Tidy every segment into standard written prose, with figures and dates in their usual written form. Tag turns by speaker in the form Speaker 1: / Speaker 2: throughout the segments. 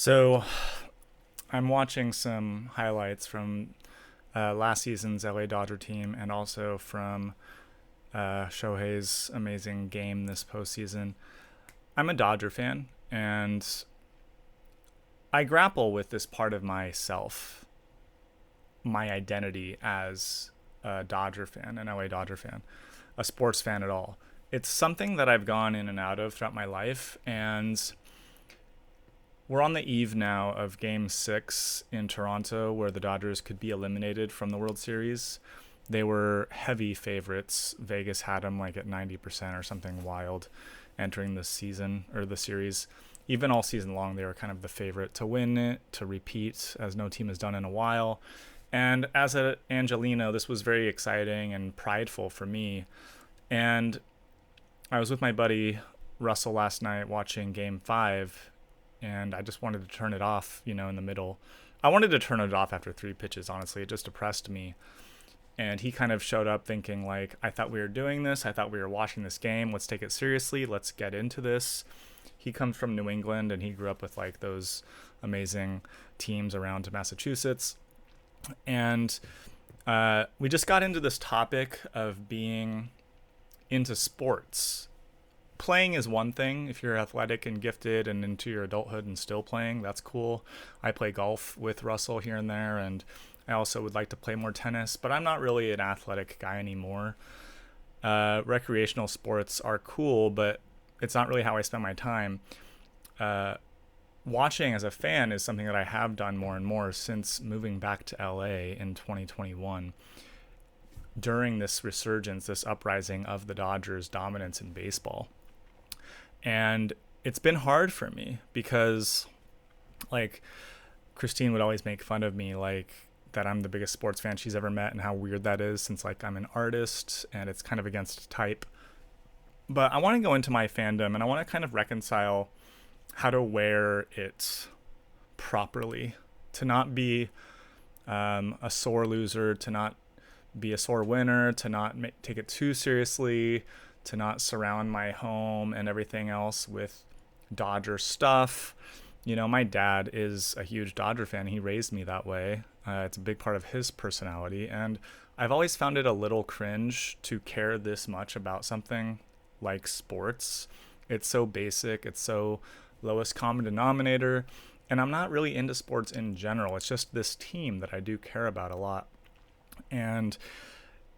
Speaker 1: So I'm watching some highlights from last season's LA Dodger team and also from Shohei's amazing game this postseason. I'm a Dodger fan, and I grapple with this part of myself, my identity as a Dodger fan, an LA Dodger fan, a sports fan at all. It's something that I've gone in and out of throughout my life, and we're on the eve now of Game 6 in Toronto, where the Dodgers could be eliminated from the World Series. They were heavy favorites. Vegas had them like at 90% or something wild entering the season or the series. Even all season long, they were kind of the favorite to win it, to repeat, as no team has done in a while. And as an Angeleno, this was very exciting and prideful for me. And I was with my buddy Russell last night watching Game 5, and I just wanted to turn it off, in the middle. I wanted to turn it off after 3 pitches, honestly. It just depressed me. And he kind of showed up thinking, like, I thought we were doing this. I thought we were watching this game. Let's take it seriously. Let's get into this. He comes from New England, and he grew up with, like, those amazing teams around Massachusetts. And we just got into this topic of being into sports. Playing is one thing. If you're athletic and gifted and into your adulthood and still playing, that's cool. I play golf with Russell here and there, and I also would like to play more tennis, but I'm not really an athletic guy anymore. Recreational sports are cool, but it's not really how I spend my time. Watching as a fan is something that I have done more and more since moving back to LA in 2021. During this resurgence, this uprising of the Dodgers' dominance in baseball. And it's been hard for me because, like, Christine would always make fun of me, like, that I'm the biggest sports fan she's ever met and how weird that is since, like, I'm an artist and it's kind of against type. But I want to go into my fandom and I want to kind of reconcile how to wear it properly, to not be a sore loser, to not be a sore winner, to not take it too seriously, to not surround my home and everything else with Dodger stuff. My dad is a huge Dodger fan. He raised me that way. It's a big part of his personality. And I've always found it a little cringe to care this much about something like sports. It's so basic. It's so lowest common denominator. And I'm not really into sports in general. It's just this team that I do care about a lot. And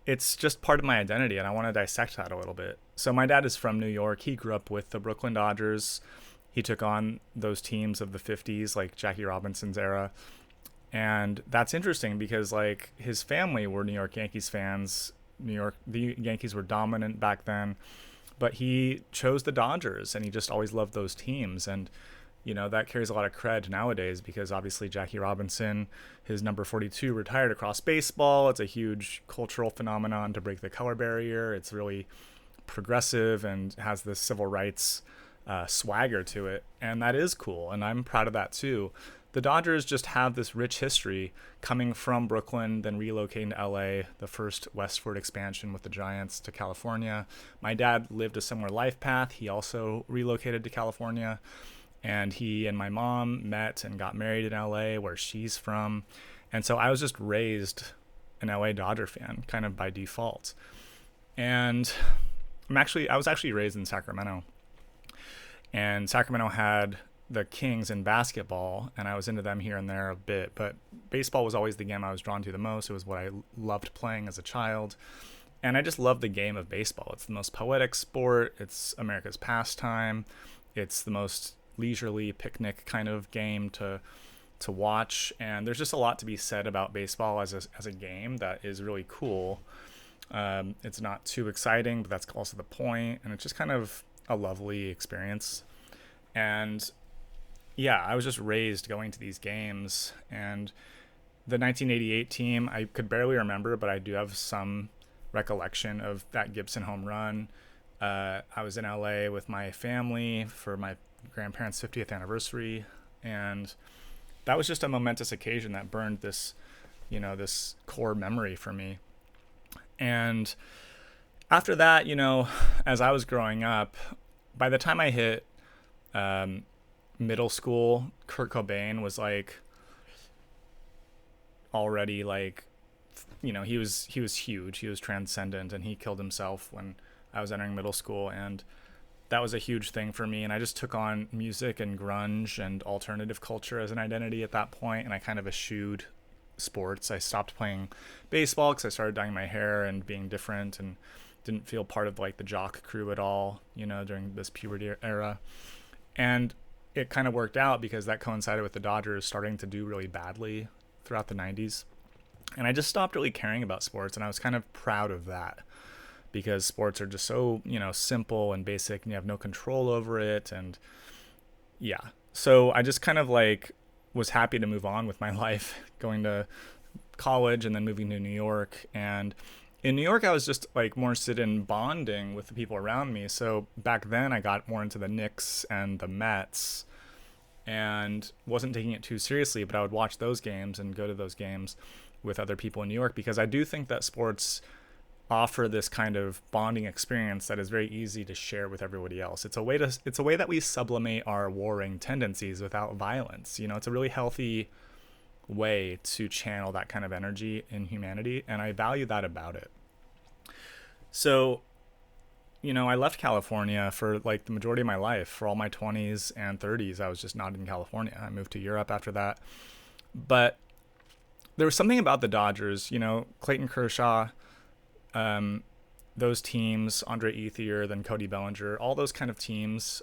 Speaker 1: it's just part of my identity, and I want to dissect that a little bit. So my dad is from New York. He grew up with the Brooklyn Dodgers. He took on those teams of the 50s, like Jackie Robinson's era. And that's interesting because, like, his family were New York Yankees fans. The Yankees were dominant back then. But he chose the Dodgers, and he just always loved those teams. And that carries a lot of cred nowadays because obviously Jackie Robinson, his number 42, retired across baseball. It's a huge cultural phenomenon to break the color barrier. It's really progressive and has this civil rights swagger to it. And that is cool. And I'm proud of that too. The Dodgers just have this rich history coming from Brooklyn, then relocating to LA, the first westward expansion with the Giants to California. My dad lived a similar life path. He also relocated to California. And he and my mom met and got married in LA, where she's from. And so I was just raised an LA Dodger fan, kind of by default. And I was actually raised in Sacramento. And Sacramento had the Kings in basketball, and I was into them here and there a bit. But baseball was always the game I was drawn to the most. It was what I loved playing as a child. And I just love the game of baseball. It's the most poetic sport. It's America's pastime. It's the most leisurely picnic kind of game to watch, and there's just a lot to be said about baseball as a game that is really cool. It's not too exciting, but that's also the point, and it's just kind of a lovely experience. And yeah, I was just raised going to these games, and the 1988 team I could barely remember, but I do have some recollection of that Gibson home run. I was in LA with my family for my grandparents' 50th anniversary, and that was just a momentous occasion that burned this core memory for me. And after that, as I was growing up, by the time I hit middle school, Kurt Cobain was like already like, he was huge. He was transcendent, and he killed himself when I was entering middle school, and that was a huge thing for me. And I just took on music and grunge and alternative culture as an identity at that point, and I kind of eschewed sports. I stopped playing baseball because I started dyeing my hair and being different, and didn't feel part of like the jock crew at all, during this puberty era. And it kind of worked out because that coincided with the Dodgers starting to do really badly throughout the 90s. And I just stopped really caring about sports, and I was kind of proud of that because sports are just so, simple and basic, and you have no control over it. And yeah, so I just kind of like was happy to move on with my life, going to college and then moving to New York. And in New York, I was just like more interested in bonding with the people around me. So back then I got more into the Knicks and the Mets and wasn't taking it too seriously, but I would watch those games and go to those games with other people in New York, because I do think that sports offer this kind of bonding experience that is very easy to share with everybody else. It's a way that we sublimate our warring tendencies without violence. It's a really healthy way to channel that kind of energy in humanity, and I value that about it. So, I left California for like the majority of my life. For all my 20s and 30s, I was just not in California. I moved to Europe after that. But there was something about the Dodgers, Clayton Kershaw, those teams, Andre Ethier, then Cody Bellinger, all those kind of teams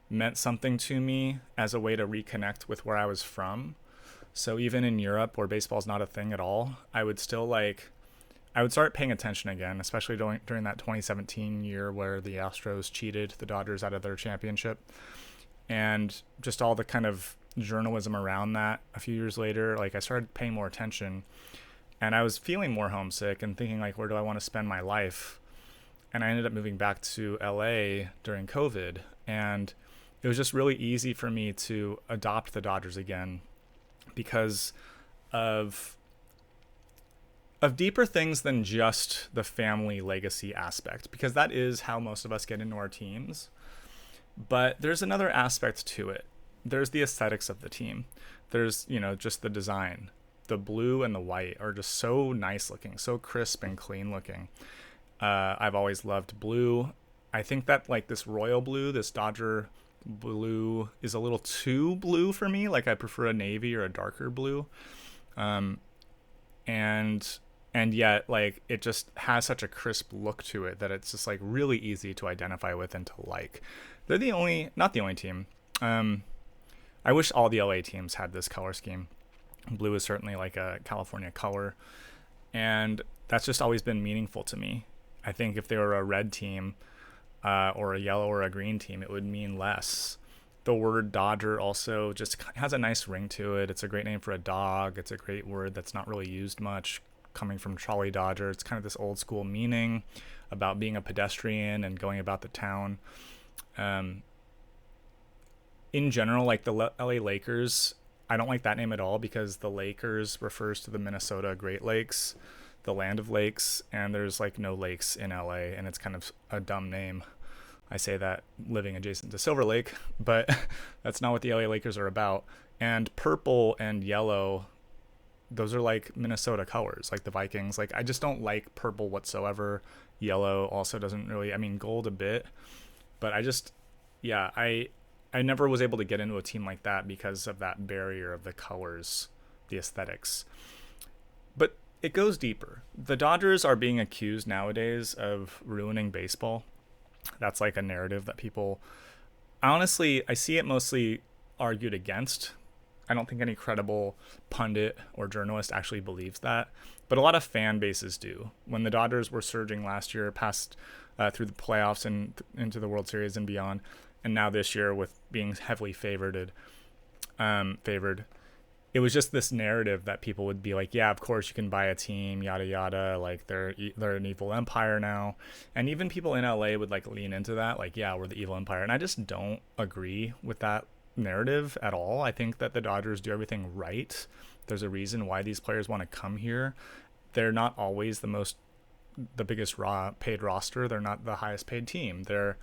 Speaker 1: meant something to me as a way to reconnect with where I was from. So even in Europe, where baseball's not a thing at all, I would start paying attention again, especially during that 2017 year where the Astros cheated the Dodgers out of their championship. And just all the kind of journalism around that a few years later, like I started paying more attention, and I was feeling more homesick and thinking like, where do I want to spend my life? And I ended up moving back to LA during COVID, and it was just really easy for me to adopt the Dodgers again because of deeper things than just the family legacy aspect, because that is how most of us get into our teams. But there's another aspect to it. There's the aesthetics of the team. There's, just the design. The blue and the white are just so nice looking, so crisp and clean looking. I've always loved blue. I think that like this royal blue, this Dodger blue, is a little too blue for me. Like I prefer a navy or a darker blue. And yet like it just has such a crisp look to it that it's just like really easy to identify with and to like. They're not the only team. I wish all the LA teams had this color scheme. Blue is certainly like a California color, and that's just always been meaningful to me. I think if they were a red team or a yellow or a green team, it would mean less. The word Dodger also just has a nice ring to it. It's a great name for a dog. It's a great word that's not really used much, coming from Trolley Dodger. It's kind of this old school meaning about being a pedestrian and going about the town. In general, like the LA Lakers, I don't like that name at all because the Lakers refers to the Minnesota Great Lakes, the land of lakes, and there's like no lakes in LA, and it's kind of a dumb name. I say that living adjacent to Silver Lake, but that's not what the LA Lakers are about. And purple and yellow, those are like Minnesota colors, like the Vikings. Like I just don't like purple whatsoever. Yellow also doesn't really, gold a bit, but I never was able to get into a team like that because of that barrier of the colors, the aesthetics. But it goes deeper. The Dodgers are being accused nowadays of ruining baseball. That's like a narrative that people, honestly, I see it mostly argued against. I don't think any credible pundit or journalist actually believes that, but a lot of fan bases do. When the Dodgers were surging last year, past through the playoffs and into the World Series and beyond, and now this year with being heavily favored, it was just this narrative that people would be like, yeah, of course you can buy a team, yada yada, like they're an evil empire now. And even people in LA would like lean into that, like, yeah, we're the evil empire. And I just don't agree with that narrative at all. I think that the Dodgers do everything right. There's a reason why these players want to come here. They're not always the biggest paid roster. They're not the highest paid team. They're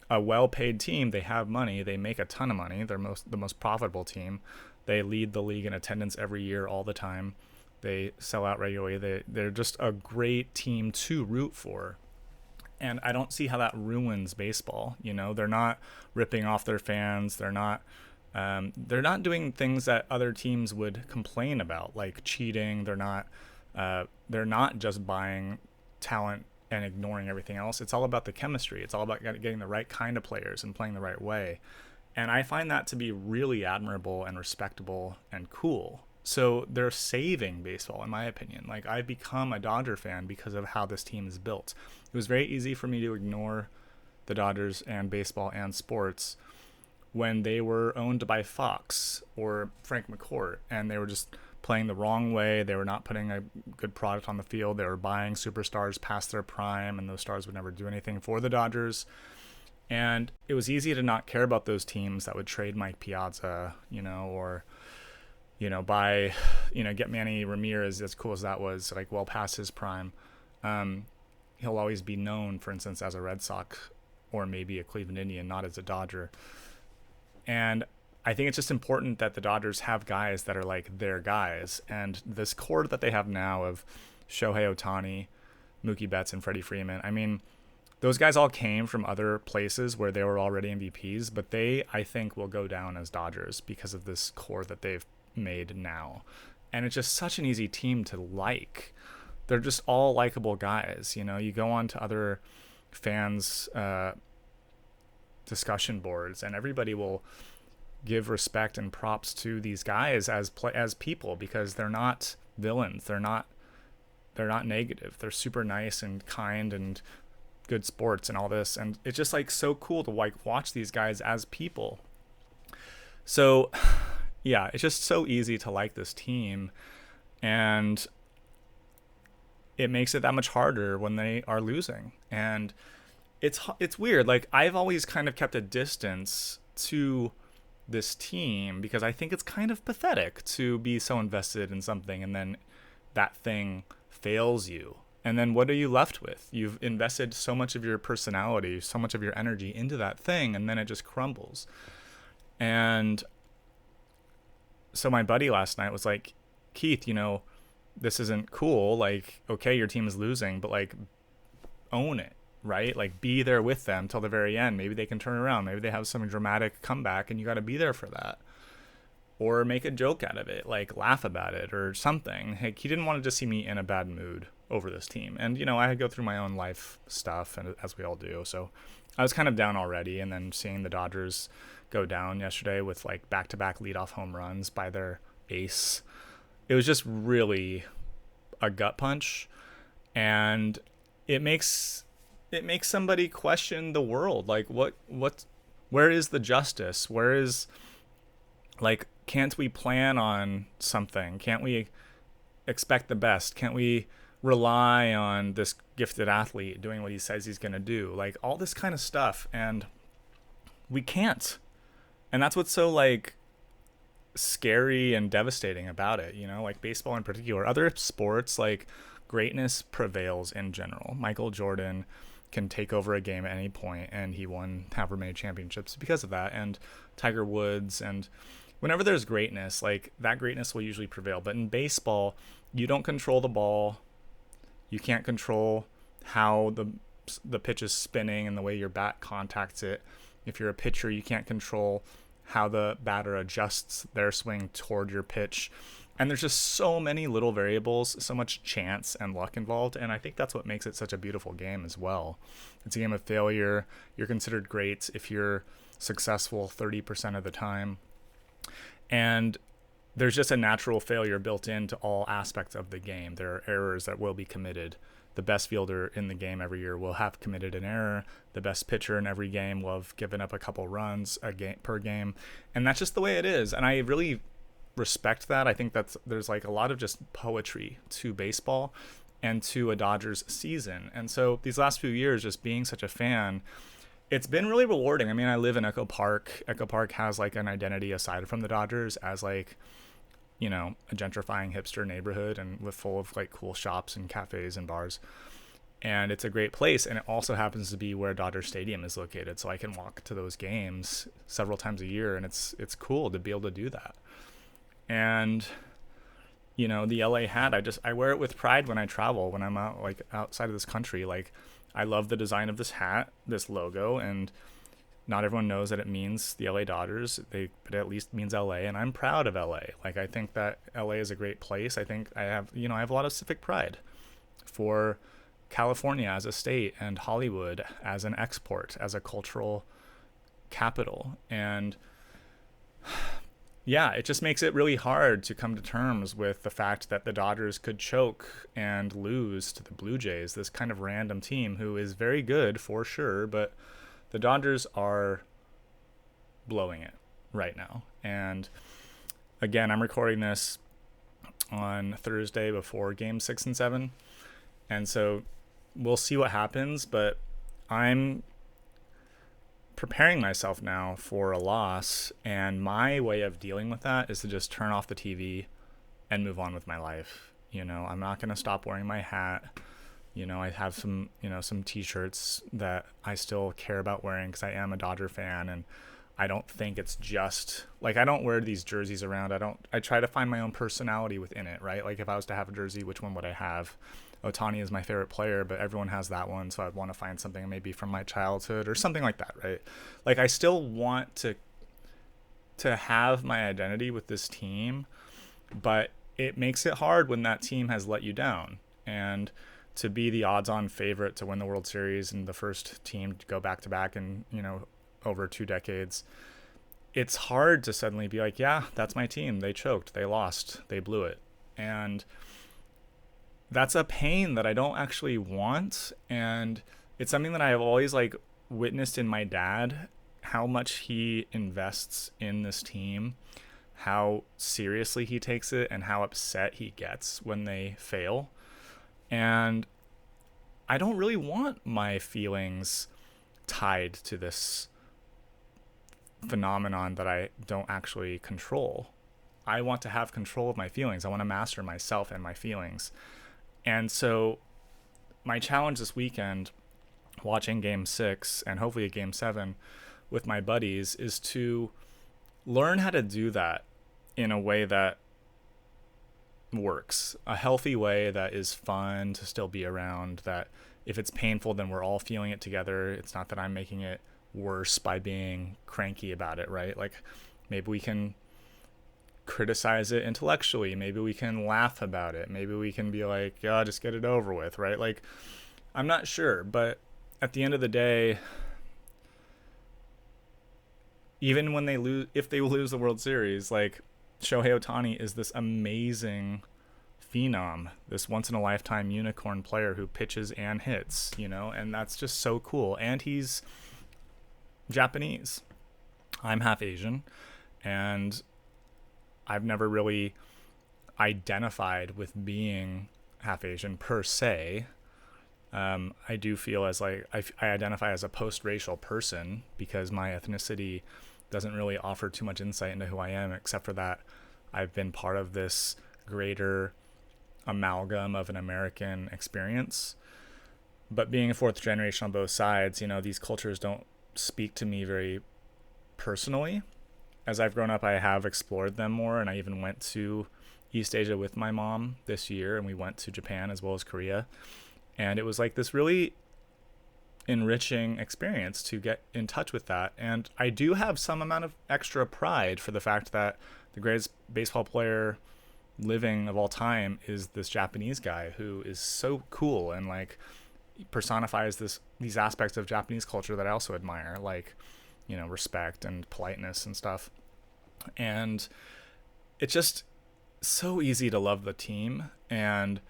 Speaker 1: a well-paid team. They have money. They make a ton of money. They're the most profitable team. They lead the league in attendance every year, all the time. They sell out regularly. They're just a great team to root for. And I don't see how that ruins baseball. You know, they're not ripping off their fans. They're not doing things that other teams would complain about, like cheating. They're not just buying talent and ignoring everything else. It's all about the chemistry. It's all about getting the right kind of players and playing the right way. And I find that to be really admirable and respectable and cool. So they're saving baseball, in my opinion. Like, I've become a Dodger fan because of how this team is built. It was very easy for me to ignore the Dodgers and baseball and sports when they were owned by Fox or Frank McCourt, and they were just playing the wrong way. They were not putting a good product on the field. They were buying superstars past their prime, and those stars would never do anything for the Dodgers. And it was easy to not care about those teams that would trade Mike Piazza, or buy, get Manny Ramirez, as cool as that was, like, well past his prime. He'll always be known, for instance, as a Red Sox or maybe a Cleveland Indian, not as a Dodger. And I think it's just important that the Dodgers have guys that are like their guys. And this core that they have now of Shohei Ohtani, Mookie Betts, and Freddie Freeman, I mean, those guys all came from other places where they were already MVPs, but they, I think, will go down as Dodgers because of this core that they've made now. And it's just such an easy team to like. They're just all likable guys. You go on to other fans' discussion boards, and everybody will give respect and props to these guys as people, because they're not villains. They're not negative. They're super nice and kind and good sports and all this. And it's just like so cool to like watch these guys as people. So yeah, it's just so easy to like this team, and it makes it that much harder when they are losing. And it's weird. Like, I've always kind of kept a distance to this team because I think it's kind of pathetic to be so invested in something and then that thing fails you. And then what are you left with? You've invested so much of your personality, so much of your energy into that thing, and then it just crumbles. And so my buddy last night was like, Keith, this isn't cool. Like, okay, your team is losing, but like, own it, right? Like, be there with them till the very end. Maybe they can turn around. Maybe they have some dramatic comeback, and you got to be there for that. Or make a joke out of it, like laugh about it or something. Like, he didn't want to just see me in a bad mood over this team. And, I go through my own life stuff, and as we all do. So I was kind of down already. And then seeing the Dodgers go down yesterday with like back-to-back leadoff home runs by their ace, it was just really a gut punch. And it makes somebody question the world. Like, where is the justice? Where is, like, can't we plan on something? Can't we expect the best? Can't we rely on this gifted athlete doing what he says he's going to do? Like, all this kind of stuff. And we can't. And that's what's so, like, scary and devastating about it, like baseball in particular. Other sports, like, greatness prevails in general. Michael Jordan can take over a game at any point, and he won however many championships because of that. And Tiger Woods, and whenever there's greatness, like, that greatness will usually prevail. But in baseball, you don't control the ball. You can't control how the pitch is spinning and the way your bat contacts it. If you're a pitcher, you can't control how the batter adjusts their swing toward your pitch. And there's just so many little variables, so much chance and luck involved. And I think that's what makes it such a beautiful game as well. It's a game of failure. You're considered great if you're successful 30% of the time. And there's just a natural failure built into all aspects of the game. There are errors that will be committed. The best fielder in the game every year will have committed an error. The best pitcher in every game will have given up a couple runs per game. And that's just the way it is. And I really respect that. I think there's like a lot of just poetry to baseball and to a Dodgers season. And so these last few years, just being such a fan, it's been really rewarding. I mean, I live in Echo Park. Echo Park has like an identity aside from the Dodgers as like, a gentrifying hipster neighborhood and full of like cool shops and cafes and bars. and it's a great place. And it also happens to be where Dodger Stadium is located, so I can walk to those games several times a year, and it's cool to be able to do that. And the LA hat, I wear it with pride when I travel, when I'm out, like outside of this country. Like, I love the design of this hat, this logo, and not everyone knows that it means the LA Dodgers. But it at least means LA, and I'm proud of LA. Like, I think that LA is a great place. I think I have a lot of civic pride for California as a state, and Hollywood as an export, as a cultural capital. And yeah, it just makes it really hard to come to terms with the fact that the Dodgers could choke and lose to the Blue Jays, this kind of random team who is very good for sure, but the Dodgers are blowing it right now. And again, I'm recording this on Thursday before Game 6 and 7, and so we'll see what happens, but I'm preparing myself now for a loss, and my way of dealing with that is to just turn off the TV and move on with my life. I'm not going to stop wearing my hat. I have some t-shirts that I still care about wearing because I am a Dodger fan, and I don't think it's just like, I don't wear these jerseys around. I try to find my own personality within it, right? Like, if I was to have a jersey, which one would I have? Ohtani is my favorite player, but everyone has that one, so I'd want to find something maybe from my childhood or something like that, right? Like, I still want to have my identity with this team, but it makes it hard when that team has let you down. And to be the odds-on favorite to win the World Series and the first team to go back-to-back in, over 2 decades, it's hard to suddenly be like, yeah, that's my team. They choked, they lost, they blew it. And that's a pain that I don't actually want. And it's something that I have always witnessed in my dad, how much he invests in this team, how seriously he takes it, and how upset he gets when they fail. And I don't really want my feelings tied to this phenomenon that I don't actually control. I want to have control of my feelings. I want to master myself and my feelings. And so my challenge this weekend, watching Game 6 and hopefully Game 7 with my buddies, is to learn how to do that in a way that works, a healthy way that is fun to still be around, that if it's painful, then we're all feeling it together. It's not that I'm making it worse by being cranky about it, right? Like, maybe we can criticize it intellectually. Maybe we can laugh about it. Maybe we can be like, yeah, just get it over with, right? Like, I'm not sure, but at the end of the day, even when they lose, if they lose the World Series, like, Shohei Ohtani is this amazing phenom, this once-in-a-lifetime unicorn player who pitches and hits, and that's just so cool. And he's Japanese. I'm half Asian, and I've never really identified with being half Asian per se. I do feel as I identify as a post-racial person because my ethnicity doesn't really offer too much insight into who I am, except for that I've been part of this greater amalgam of an American experience. But being a fourth generation on both sides, these cultures don't speak to me very personally. As I've grown up, I have explored them more, and I even went to East Asia with my mom this year, and we went to Japan as well as Korea. And it was like this really enriching experience to get in touch with that. And I do have some amount of extra pride for the fact that the greatest baseball player living of all time is this Japanese guy who is so cool and personifies these aspects of Japanese culture that I also admire, respect and politeness and stuff. And it's just so easy to love the team, and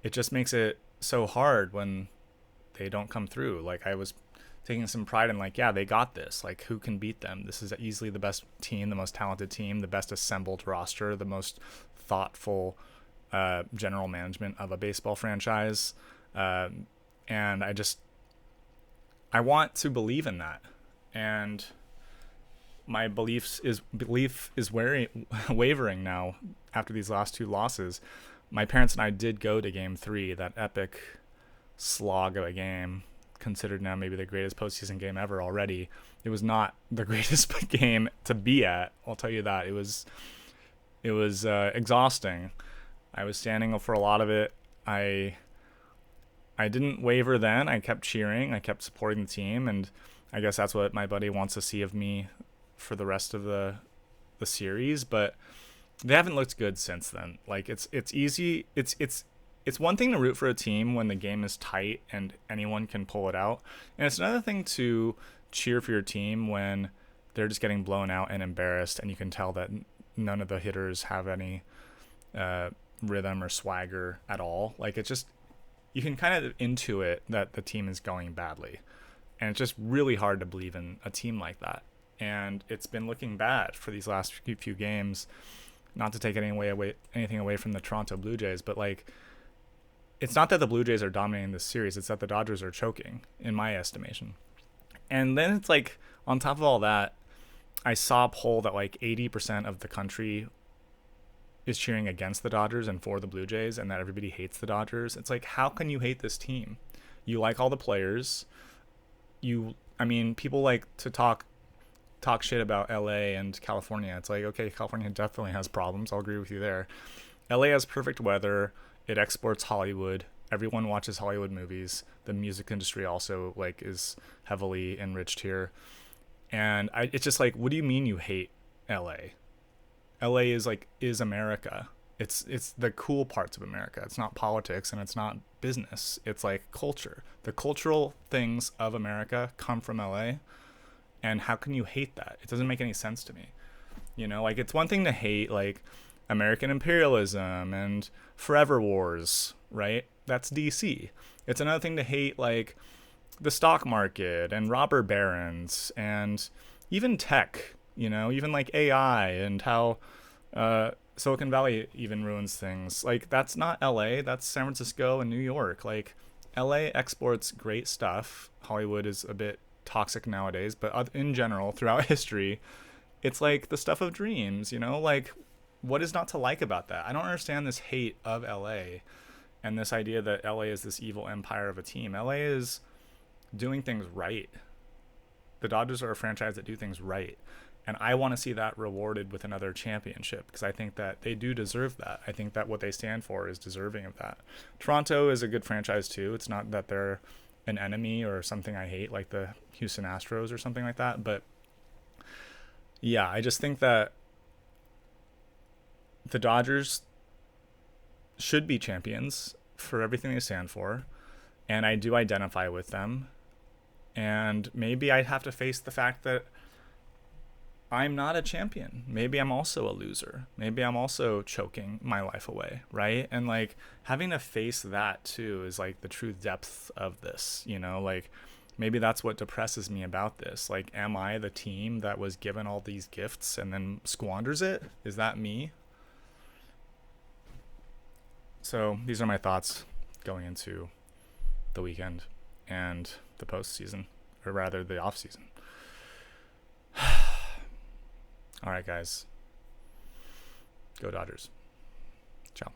Speaker 1: it just makes it so hard when they don't come through. I was taking some pride in yeah, they got this. Who can beat them? This is easily the best team, the most talented team, the best assembled roster, the most thoughtful general management of a baseball franchise. And I want to believe in that. And my belief is wavering now after these last 2 losses. My parents and I did go to Game 3, that epic slog of a game, considered now maybe the greatest postseason game ever already. It was not the greatest game to be at. I'll tell you that. It was exhausting. I was standing for a lot of it. I didn't waver then. I kept cheering. I kept supporting the team, and I guess that's what my buddy wants to see of me for the rest of the series. But they haven't looked good since then. Like it's easy. It's one thing to root for a team when the game is tight and anyone can pull it out, and it's another thing to cheer for your team when they're just getting blown out and embarrassed, and you can tell that none of the hitters have any rhythm or swagger at all. Like it's just, you can kind of intuit that the team is going badly, and it's just really hard to believe in a team like that. And it's been looking bad for these last few games. Not to take anything away from the Toronto Blue Jays, but like, it's not that the Blue Jays are dominating this series, it's that the Dodgers are choking, in my estimation. And then it's like, on top of all that, I saw a poll that like 80% of the country is cheering against the Dodgers and for the Blue Jays, and that everybody hates the Dodgers. It's like, how can you hate this team? You like all the players. People like to talk shit about LA and California. It's like, okay, California definitely has problems. I'll agree with you there. LA has perfect weather. It exports Hollywood. Everyone watches Hollywood movies. The music industry also like is heavily enriched here. And it's just like, what do you mean you hate LA? LA is America. It's the cool parts of America. It's not politics and it's not business. It's like culture. The cultural things of America come from LA. And how can you hate that? It doesn't make any sense to me. Like, it's one thing to hate like American imperialism and forever wars, right? That's DC. It's another thing to hate like the stock market and robber barons and even tech, even like AI and how Silicon Valley even ruins things. Like, that's not LA, that's San Francisco and New York. Like, LA exports great stuff. Hollywood is a bit toxic nowadays, but in general, throughout history, it's like the stuff of dreams, like, what is not to like about that? I don't understand this hate of LA and this idea that LA is this evil empire of a team. LA is doing things right. The Dodgers are a franchise that do things right. And I want to see that rewarded with another championship, because I think that they do deserve that. I think that what they stand for is deserving of that. Toronto is a good franchise too. It's not that they're an enemy or something I hate, like the Houston Astros or something like that. But yeah, I just think that the Dodgers should be champions for everything they stand for. And I do identify with them. And maybe I'd have to face the fact that I'm not a champion. Maybe I'm also a loser. Maybe I'm also choking my life away, right? And like, having to face that too is like the true depth of this, like, maybe that's what depresses me about this. Like, am I the team that was given all these gifts and then squanders it? Is that me? So these are my thoughts going into the weekend and the postseason, or rather the off season. All right, guys. Go Dodgers. Ciao.